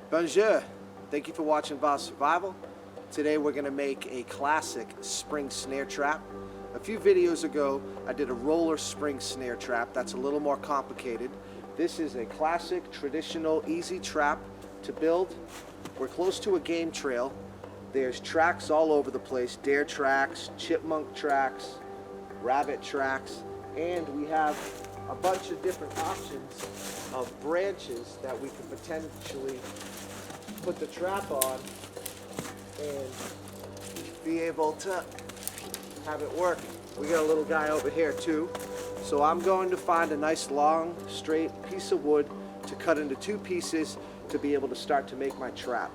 Bonjour, thank you for watching Boss Survival. Today we're going to make a classic spring snare trap. A few videos ago I did a roller spring snare trap. That's a little more complicated. This is a classic, traditional, easy trap to build. We're close to a game trail. There's tracks all over the place, deer tracks, chipmunk tracks, rabbit tracks, and we have a bunch of different options of branches that we can potentially put the trap on and be able to have it work. We got a little guy over here too. So I'm going to find a nice long straight piece of wood to cut into two pieces to be able to start to make my trap.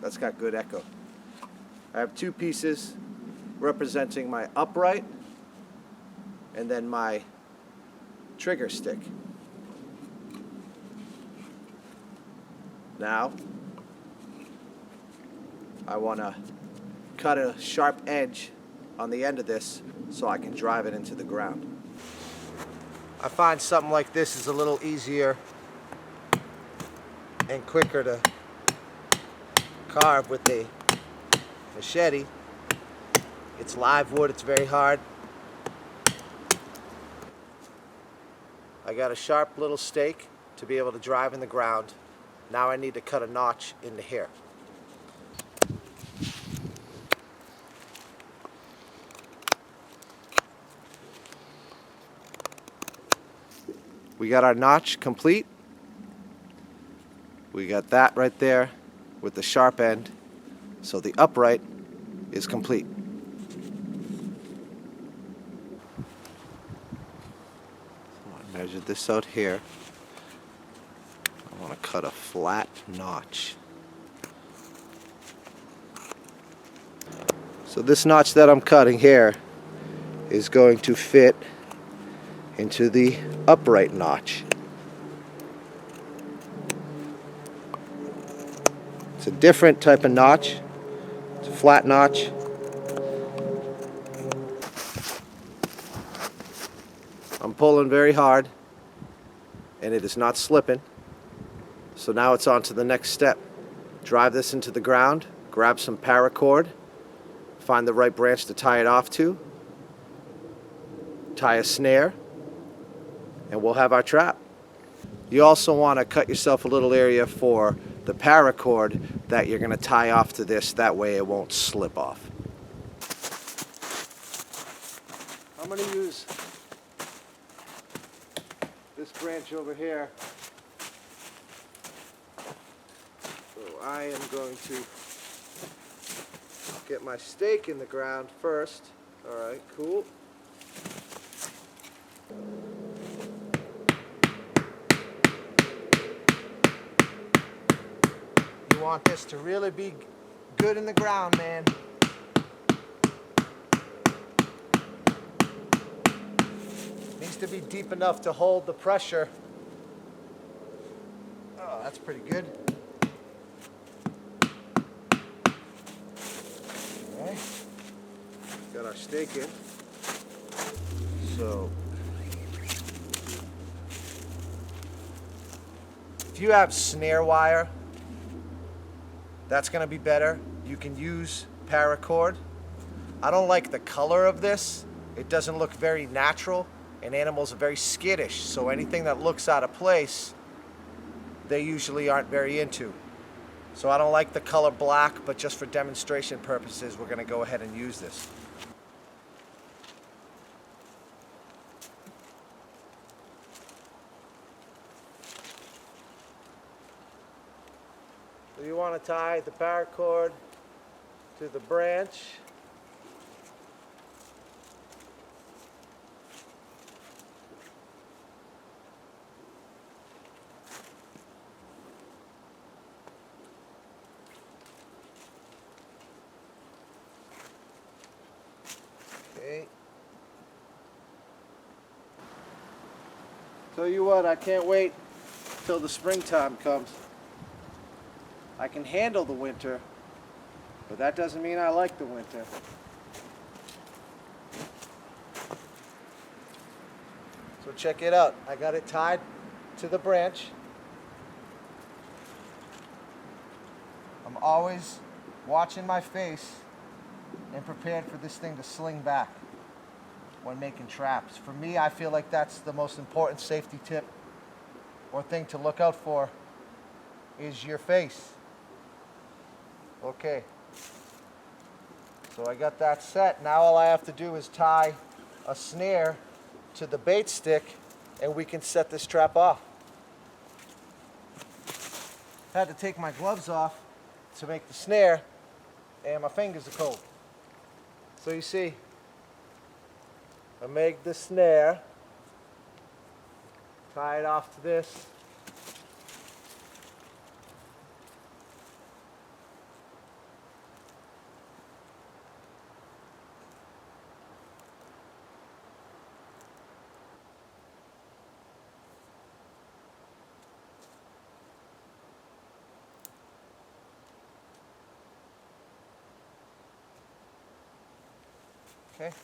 That's got good echo. I have two pieces representing my upright and then my trigger stick. Now, I want to cut a sharp edge on the end of this so I can drive it into the ground. I find something like this is a little easier and quicker to carve with a machete. It's live wood, it's very hard. I got a sharp little stake to be able to drive in the ground. Now I need to cut a notch into here. We got our notch complete. We got that right there with the sharp end, so the upright is complete. So I measured this out here. I want to cut a flat notch. So this notch that I'm cutting here is going to fit into the upright notch. It's a different type of notch. It's a flat notch. I'm pulling very hard and it is not slipping. So now it's on to the next step. Drive this into the ground, grab some paracord, find the right branch to tie it off to, tie a snare, and we'll have our trap. You also want to cut yourself a little area for the paracord that you're going to tie off to this, that way it won't slip off. I'm going to use this branch over here. So I am going to get my stake in the ground first. Alright, cool. You want this to really be good in the ground, man. Needs to be deep enough to hold the pressure. Oh, that's pretty good. Alright. Got our stake in. So if you have snare wire, that's going to be better. You can use paracord. I don't like the color of this. It doesn't look very natural, and animals are very skittish, so anything that looks out of place, they usually aren't very into. So I don't like the color black, but just for demonstration purposes, we're going to go ahead and use this. So you want to tie the paracord to the branch. Okay. Tell you what, I can't wait till the springtime comes. I can handle the winter, but that doesn't mean I like the winter. So check it out. I got it tied to the branch. I'm always watching my face and prepared for this thing to sling back when making traps. For me, I feel like that's the most important safety tip or thing to look out for is your face. Okay. So I got that set. Now all I have to do is tie a snare to the bait stick and we can set this trap off. Had to take my gloves off to make the snare and my fingers are cold. So you see, I make the snare, tie it off to this. Okay,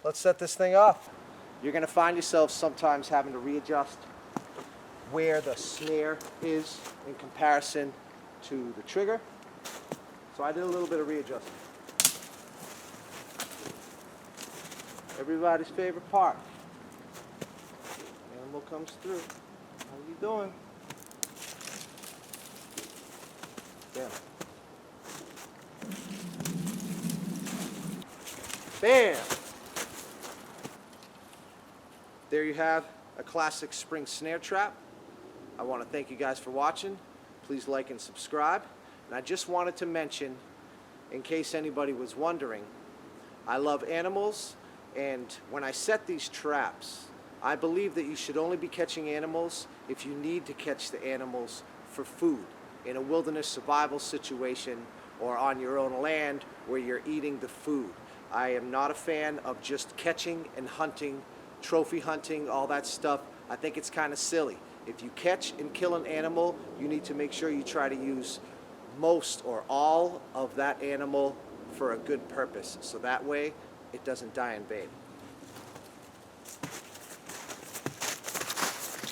let's set this thing off. You're going to find yourself sometimes having to readjust where the snare is in comparison to the trigger. So I did a little bit of readjusting. Everybody's favorite part. Animal comes through. How you doing? Damn. Bam! There you have a classic spring snare trap. I want to thank you guys for watching. Please like and subscribe. And I just wanted to mention, in case anybody was wondering, I love animals, and when I set these traps, I believe that you should only be catching animals if you need to catch the animals for food in a wilderness survival situation or on your own land where you're eating the food. I am not a fan of just catching and hunting, trophy hunting, all that stuff. I think it's kind of silly. If you catch and kill an animal, you need to make sure you try to use most or all of that animal for a good purpose, so that way it doesn't die in vain.